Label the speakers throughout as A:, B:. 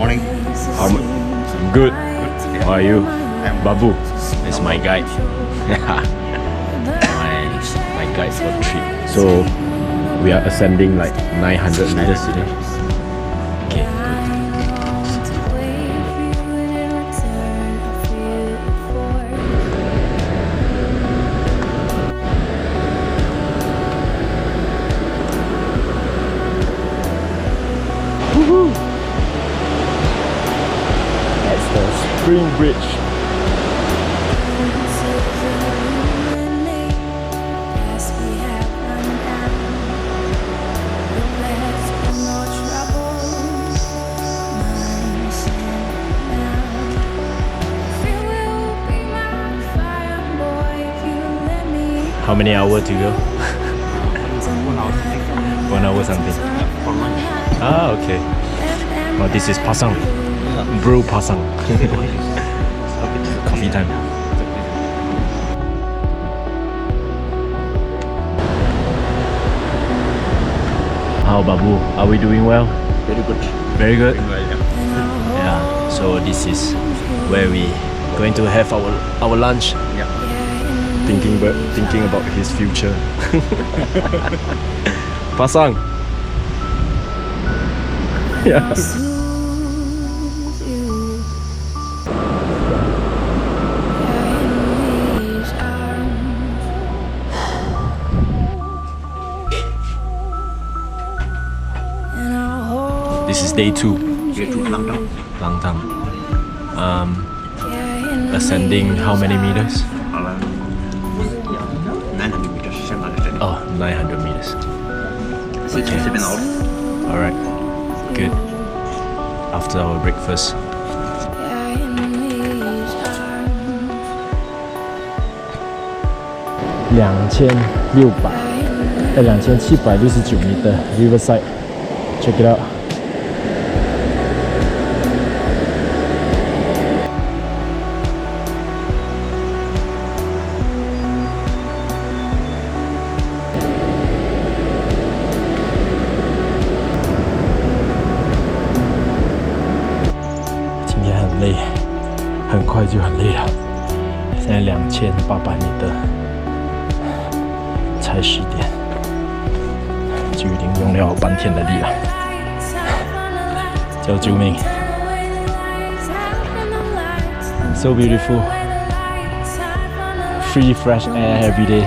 A: Morning.
B: I'm good. How are you?
A: I'm
B: Babu. That's my guide. my guide for the trip. So we are ascending like 900 meters today. Okay, good. Woohoo! That's the Spring Bridge. How many hours to go? 1 hour something.
A: For lunch.
B: Ah, okay. Oh, this is pasang. Brew pasang. Coffee time. How Babu? Are we doing well?
A: Very good.
B: Very good.
A: Doing well, yeah.
B: Yeah. So this is where we going to have our lunch.
A: Yeah.
B: Thinking about his future. Pasang. Yeah. This is day 2.
A: Here to Langtang.
B: Langtang. Ascending how many meters?
A: Around 900 meters. 700.
B: Oh, 900 meters.
A: 7 hours.
B: Alright. Good. After our breakfast. $2,769 meter Riverside. Check it out.今天很累，很快就很累了。现在2800米的，才10点，就已经用了半天的力了。叫救命 ！So beautiful, free fresh air every day.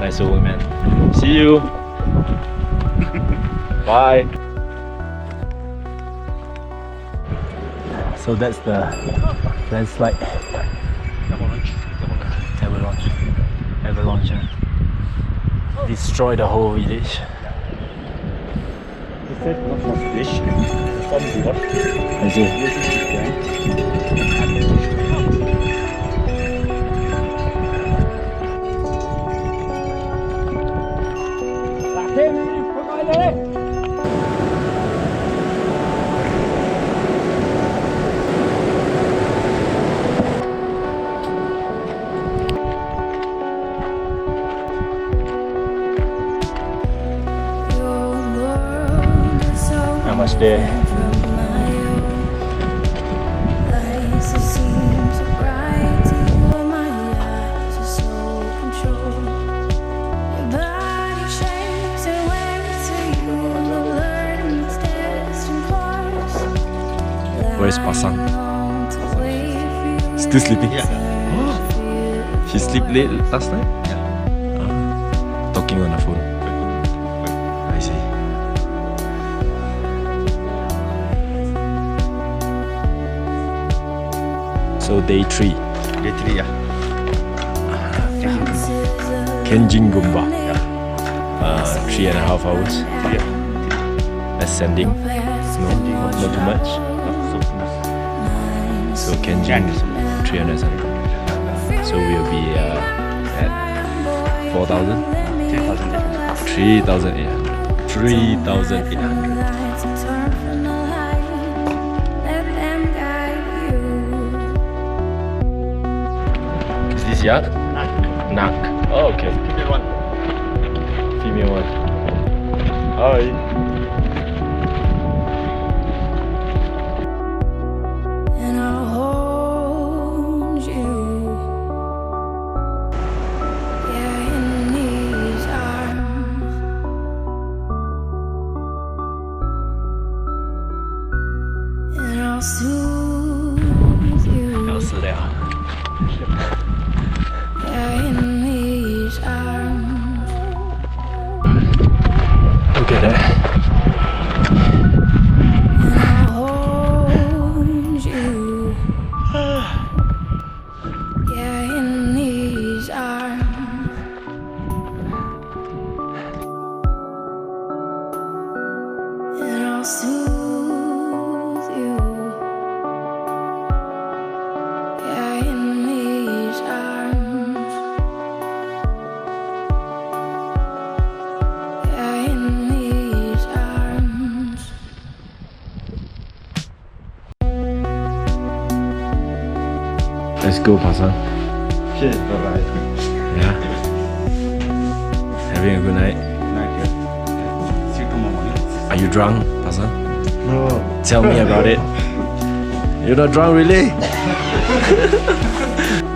B: Nice old man. See you. Bye. So that's the landslide. Avalanche. Destroy the whole village. I see. Namaste. Where's Pasang? Still sleeping?
A: Yeah.
B: He slept late last night?
A: Yeah.
B: Talking on the phone. I see. So day 3.
A: Day 3, yeah.
B: Kyanjin Ri.
A: Yeah.
B: 3.5 hours.
A: Yeah.
B: Ascending. No, not too much. So Kyanjin 300 something. So we'll be 4,000? 3,800. 3,800. Is this yacht? Nak. Oh, okay.
A: Female one.
B: Female one. Hi.
C: And I'll hold you, yeah, in these arms. And I'll soothe you,
B: 要死了。
C: yeah, in these arms.
B: Look at that.
C: And I'll hold you, yeah, in these arms. And I'll soothe you, yeah, in these arms. Yeah, in these arms.
B: Let's go, Pasan.
A: 谢谢，拜拜。
B: Yeah. Having a good night.
A: See you tomorrow morning.
B: Are you drunk, Pasan?
A: No.
B: Tell me about it. You're not drunk, really?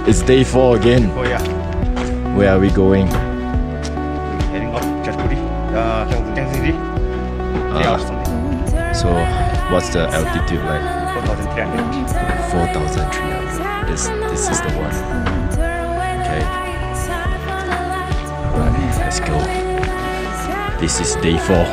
B: It's day 4 again.
A: Oh yeah.
B: Where are we going?
A: Heading up Kyanjin Ri. Yeah, something.
B: So, what's the altitude like?
A: 4,300.
B: 4,300. This is the one. Okay. Alright, let's go. This is day 4.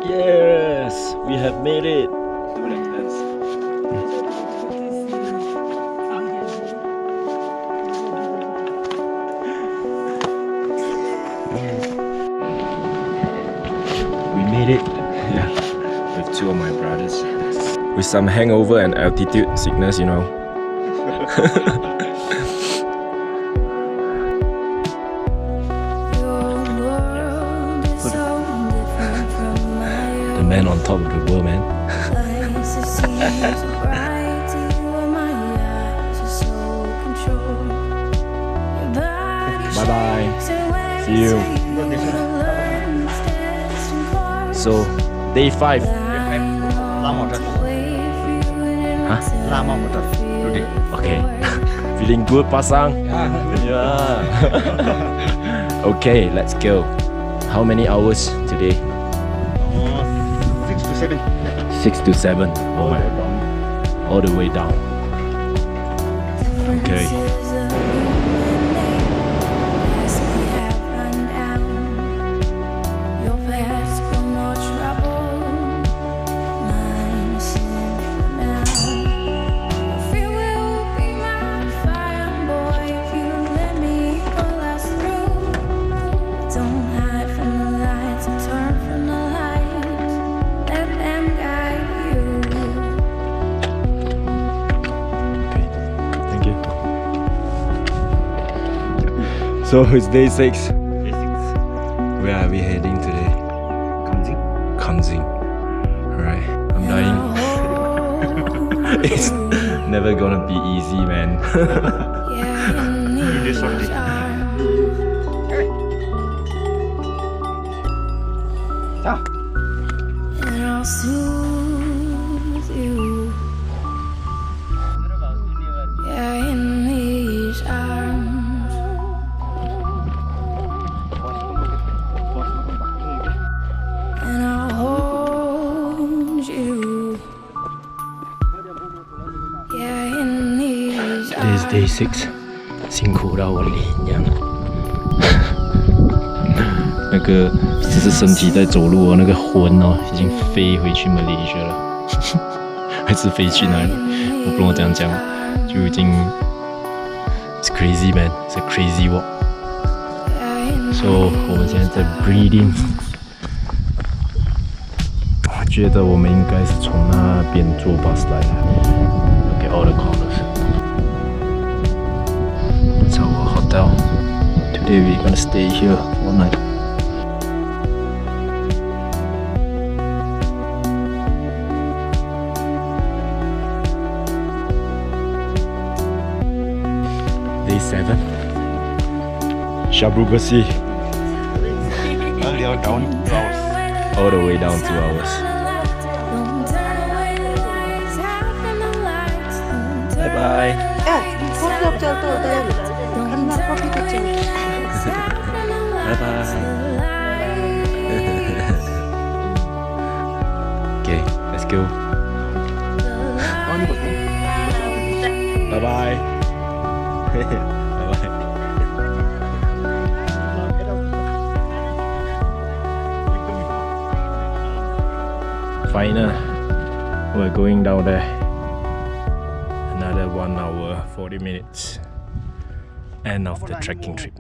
B: Yes, we have made it. We made it. Yeah, with 2 of my brothers. With some hangover and altitude sickness, you know.
C: Your world is so different from my
B: The man on top of the world, man.
C: lights. It seems so bright to you, and my eyes are so controlled. Your body
B: Bye bye.
C: shakes and waves
B: See you.
C: and you learn this distant chord.
B: So, day 5.
A: Lama water.
B: Huh?
A: Lama water today.
B: Okay. Feeling good, Pasang? Yeah. Okay, let's go. How many hours today?
A: 6 to 7.
B: 6 to 7. Oh my. All the way down. Okay. So it's day 6. Where are we heading today? Kyanjin. Alright, I'm dying. It's never gonna be easy, man.
A: You did something.
C: And I'll soothe you, yeah, in these arms.
B: Day 6，辛苦到我脸一样。那个只是身体在走路哦，那个魂哦已经飞回去Malaysia了，还是飞去哪里？我不懂这样讲，就已经 It's crazy man, it's a crazy walk. So 我们现在在 breathing。我觉得我们应该是从那边坐 bus 来的。Look at all the corners. That's our hotel. Today we're gonna stay here one night. Day 7. Shabrubasi.
A: Earlier down 2 hours.
B: All the way down 2 hours. Bye bye. Bye bye. Okay, let's go. Bye bye. Bye bye. Final. We're going down there. Another 1 hour 40 minutes. End of the trekking trip.